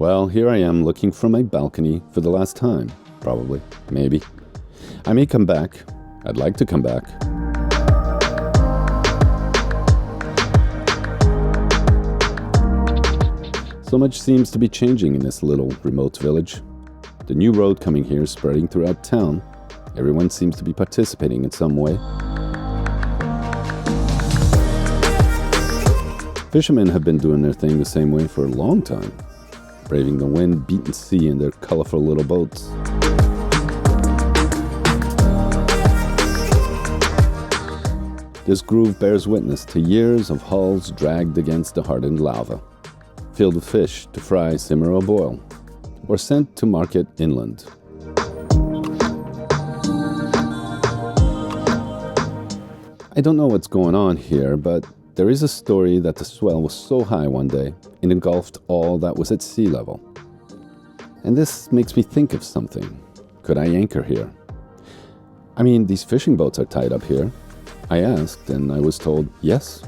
Well, here I am looking from my balcony for the last time. Probably. Maybe. I may come back. I'd like to come back. So much seems to be changing in this little remote village. The new road coming here is spreading throughout town. Everyone seems to be participating in some way. Fishermen have been doing their thing the same way for a long time, braving the wind-beaten sea in their colorful little boats. This groove bears witness to years of hulls dragged against the hardened lava, filled with fish to fry, simmer, or boil, or sent to market inland. I don't know what's going on here, but there is a story that the swell was so high one day it engulfed all that was at sea level. And this makes me think of something. Could I anchor here? I mean, these fishing boats are tied up here. I asked, and I was told yes.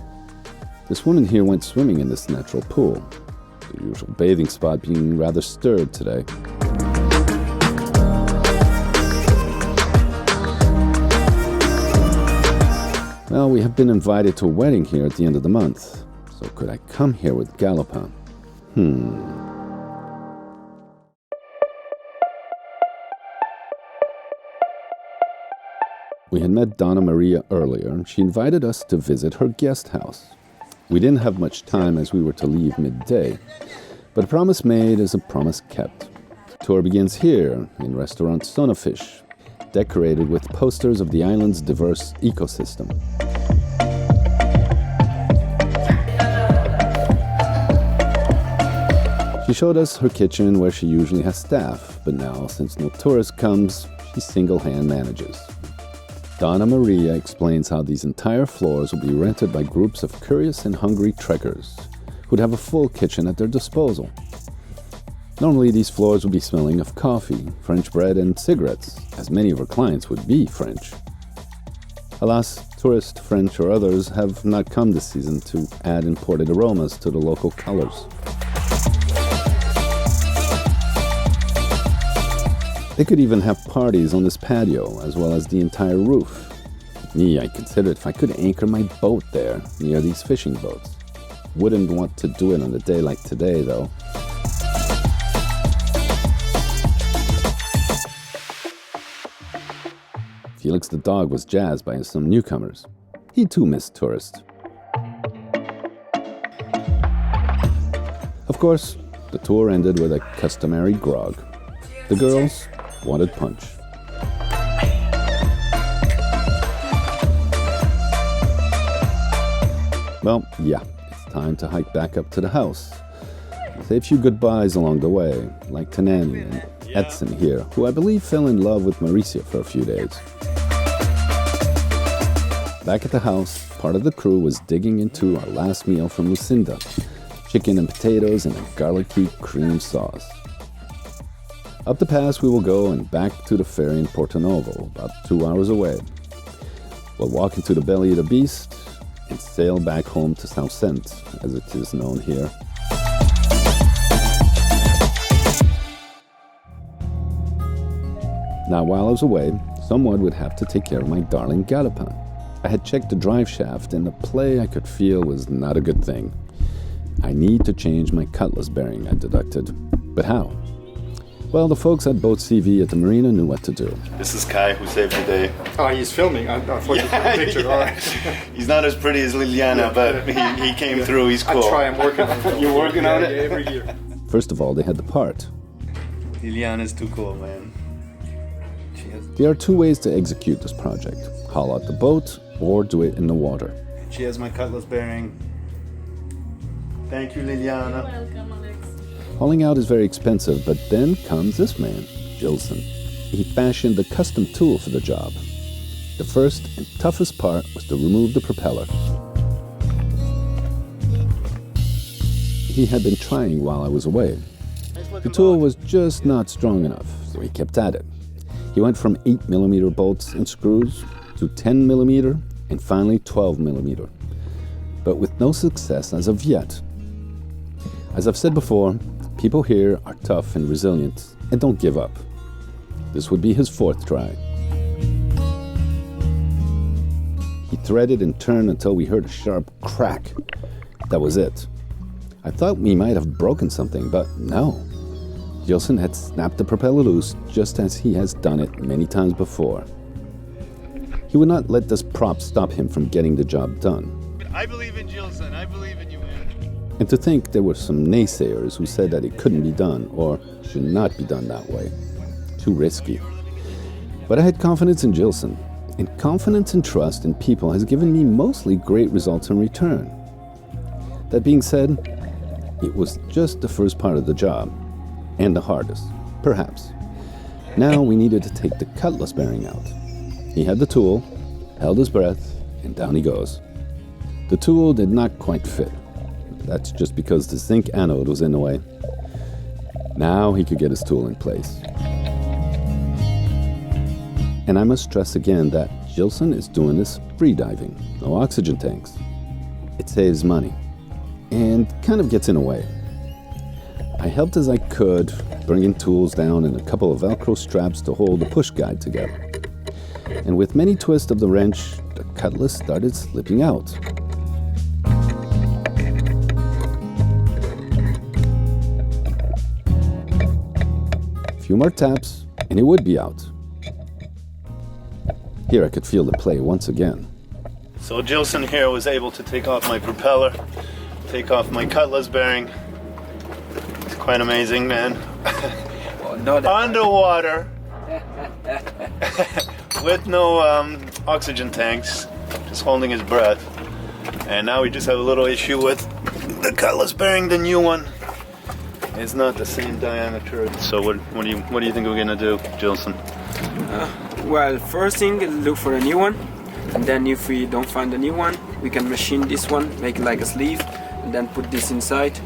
This woman here went swimming in this natural pool, the usual bathing spot being rather stirred today. Well, we have been invited to a wedding here at the end of the month, so could I come here with Galopin? We had met Donna Maria earlier, and she invited us to visit her guest house. We didn't have much time as we were to leave midday, but a promise made is a promise kept. The tour begins here in restaurant Sonafish, decorated with posters of the island's diverse ecosystem. She showed us her kitchen where she usually has staff, but now, since no tourist comes, she single-hand manages. Donna Maria explains how these entire floors will be rented by groups of curious and hungry trekkers who'd have a full kitchen at their disposal. Normally, these floors would be smelling of coffee, French bread, and cigarettes, as many of her clients would be French. Alas, tourists, French or others, have not come this season to add imported aromas to the local colors. They could even have parties on this patio, as well as the entire roof. Me, I considered if I could anchor my boat there, near these fishing boats. Wouldn't want to do it on a day like today, though. Felix the dog was jazzed by some newcomers. He too missed tourists. Of course, the tour ended with a customary grog. The girls wanted punch. Well, yeah, it's time to hike back up to the house. Say a few goodbyes along the way, like to Nanny and Edson here, who I believe fell in love with Mauricio for a few days. Back at the house, part of the crew was digging into our last meal from Lucinda, chicken and potatoes and a garlicky cream sauce. Up the pass we will go and back to the ferry in Porto Novo, about 2 hours away. We'll walk into the belly of the beast and sail back home to São Cent, as it is known here. Now, while I was away, someone would have to take care of my darling Galopin. I had checked the drive shaft, and the play I could feel was not a good thing. I need to change my Cutlass Bearing, I deducted. But how? Well, the folks at Boat CV at the marina knew what to do. This is Kai, who saved the day. Oh, he's filming. I thought you took a picture. Yeah. All right. He's not as pretty as Liliana, but he came through. He's cool. I try. I'm working on it. You're working on it? Yeah, every year. First of all, they had the part. Liliana's too cool, man. There are two ways to execute this project. Haul out the boat or do it in the water. She has my Cutlass Bearing. Thank you, Liliana. Welcome, Alex. Hauling out is very expensive, but then comes this man, Gilson. He fashioned a custom tool for the job. The first and toughest part was to remove the propeller. He had been trying while I was away. The tool was just not strong enough, so he kept at it. He went from 8mm bolts and screws to 10mm and finally 12mm, but with no success as of yet. As I've said before, People here are tough and resilient and don't give up. This would be his 4th try. He threaded and turned until we heard a sharp crack. That was it. I thought we might have broken something, but no. Gilson had snapped the propeller loose just as he has done it many times before. He would not let this prop stop him from getting the job done. I believe in Gilson. I believe in you, man. And to think there were some naysayers who said that it couldn't be done or should not be done that way. Too risky. But I had confidence in Gilson, and confidence and trust in people has given me mostly great results in return. That being said, it was just the first part of the job, and the hardest, perhaps. Now we needed to take the cutlass bearing out. He had the tool, held his breath, and down he goes. The tool did not quite fit. That's just because the zinc anode was in the way. Now he could get his tool in place. And I must stress again that Gilson is doing this free diving, no oxygen tanks. It saves money, and kind of gets in the way. I helped as I could, bringing tools down and a couple of Velcro straps to hold the push guide together. And with many twists of the wrench, the cutlass started slipping out. A few more taps, and it would be out. Here I could feel the play once again. So Gilson here was able to take off my propeller, take off my cutlass bearing. It's quite amazing, man. Underwater with no oxygen tanks, just holding his breath. And now we just have a little issue with the cutlass bearing, the new one. It's not the same diameter. So what do you think we're gonna do, Gilson? Well, first thing, look for a new one, and then if we don't find a new one, we can machine this one, make it like a sleeve, and then put this inside,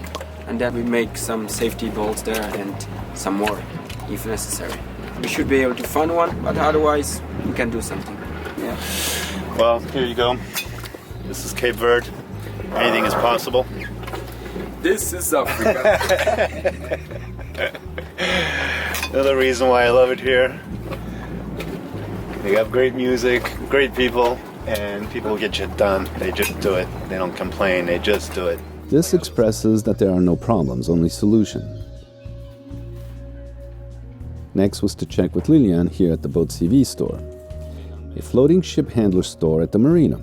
and then we make some safety bolts there and some more if necessary. We should be able to find one, but otherwise we can do something. Yeah. Well, here you go. This is Cape Verde. Anything is possible. This is Africa. Another reason why I love it here. They have great music, great people, and people get shit done. They just do it. They don't complain, they just do it. This expresses that there are no problems, only solutions. Next was to check with Lilian here at the Boat CV store, a floating ship handler store at the marina,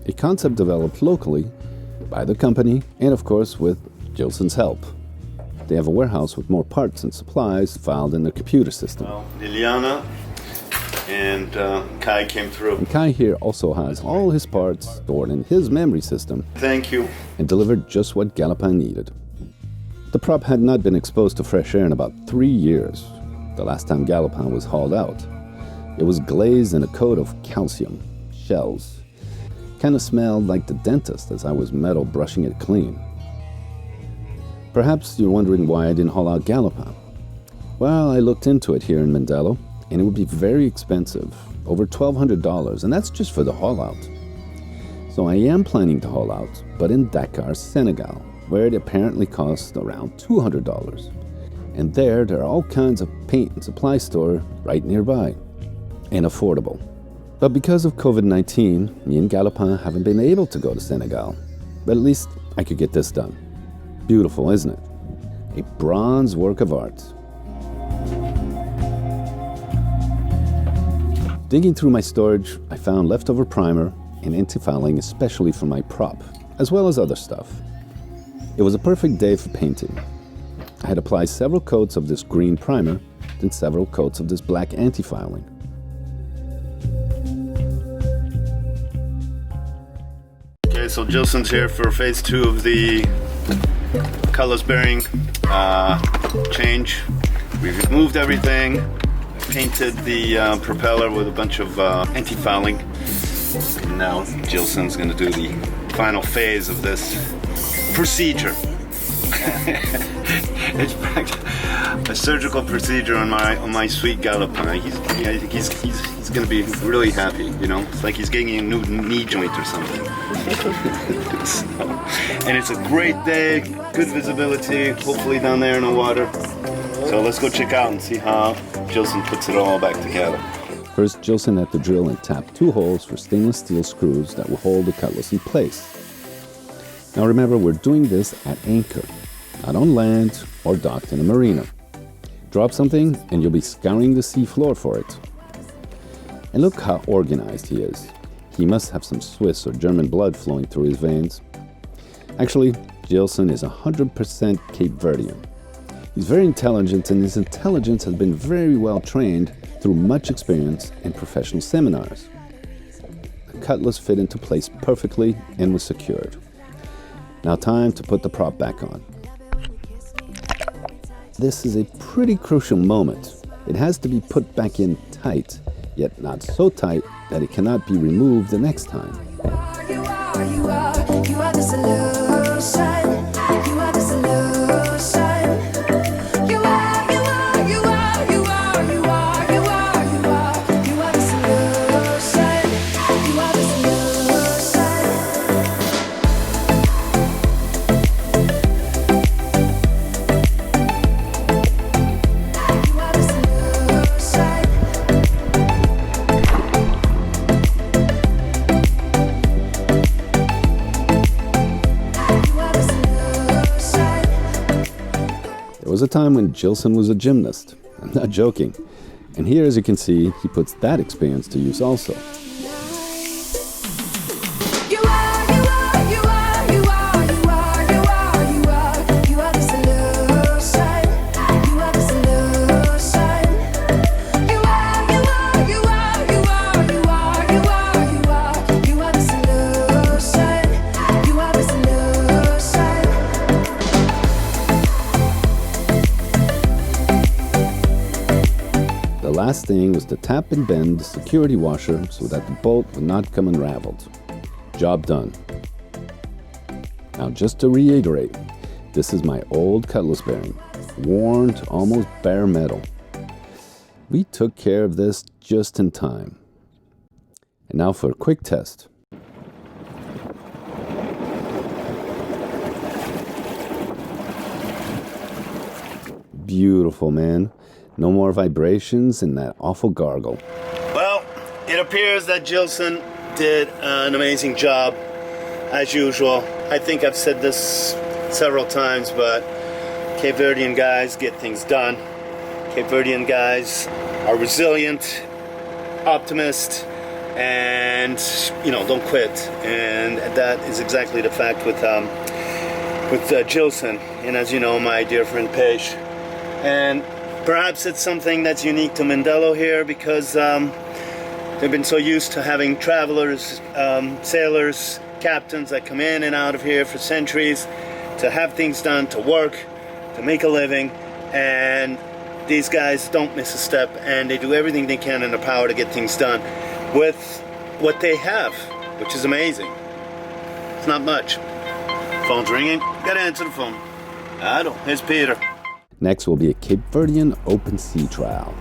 a concept developed locally by the company and of course with Gilson's help. They have a warehouse with more parts and supplies filed in their computer system. Well, Liliana and Kai came through. And Kai here also has all his parts stored in his memory system. Thank you. And delivered just what Galopin needed. The prop had not been exposed to fresh air in about 3 years, the last time Galopin was hauled out. It was glazed in a coat of calcium, shells. Kind of smelled like the dentist as I was metal brushing it clean. Perhaps you're wondering why I didn't haul out Galopin. Well, I looked into it here in Mindelo, and it would be very expensive, over $1,200, and that's just for the haul out. So I am planning to haul out, but in Dakar, Senegal, where it apparently costs around $200. And there are all kinds of paint and supply store right nearby, and affordable. But because of COVID-19, me and Galopin haven't been able to go to Senegal. But at least I could get this done. Beautiful, isn't it? A bronze work of art. Digging through my storage, I found leftover primer and anti-fouling especially for my prop, as well as other stuff. It was a perfect day for painting. I had applied several coats of this green primer, then several coats of this black anti-fouling. Okay, so Gilson's here for phase 2 of the cutlass bearing change. We've removed everything, painted the propeller with a bunch of anti-fouling. And now Gilson's going to do the final phase of this procedure. It's a surgical procedure on my sweet Galopin. I think he's going to be really happy. You know, it's like he's getting a new knee joint or something. And it's a great day, good visibility, hopefully down there in the water. So let's go check out and see how Gilson puts it all back together. First, Gilson had to drill and tap 2 holes for stainless steel screws that will hold the Cutlass in place. Now remember, we're doing this at anchor, not on land or docked in a marina. Drop something and you'll be scouring the sea floor for it. And look how organized he is. He must have some Swiss or German blood flowing through his veins. Actually, Gilson is 100% Cape Verdean. He's very intelligent, and his intelligence has been very well trained through much experience and professional seminars. The Cutlass fit into place perfectly and was secured. Now time to put the prop back on. This is a pretty crucial moment. It has to be put back in tight, yet not so tight that it cannot be removed the next time. You are the solution. You are the solution. You are the solution. You are the solution. There was a time when Gilson was a gymnast. I'm not joking. And here, as you can see, he puts that experience to use also. The last thing was to tap and bend the security washer so that the bolt would not come unraveled. Job done. Now just to reiterate, this is my old Cutlass Bearing, worn to almost bare metal. We took care of this just in time. And now for a quick test. Beautiful, man. No more vibrations and that awful gargle. Well, it appears that Gilson did an amazing job, as usual. I think I've said this several times, but Cape Verdean guys get things done. Cape Verdean guys are resilient, optimist, and don't quit. And that is exactly the fact with Gilson, and as you know, my dear friend Paige. And perhaps it's something that's unique to Mindelo here because they've been so used to having travelers, sailors, captains that come in and out of here for centuries to have things done, to work, to make a living, and these guys don't miss a step and they do everything they can in their power to get things done with what they have, which is amazing. It's not much. Phone's ringing. Gotta answer the phone. I don't. Here's Peter. Next will be a Cape Verdean open sea trial.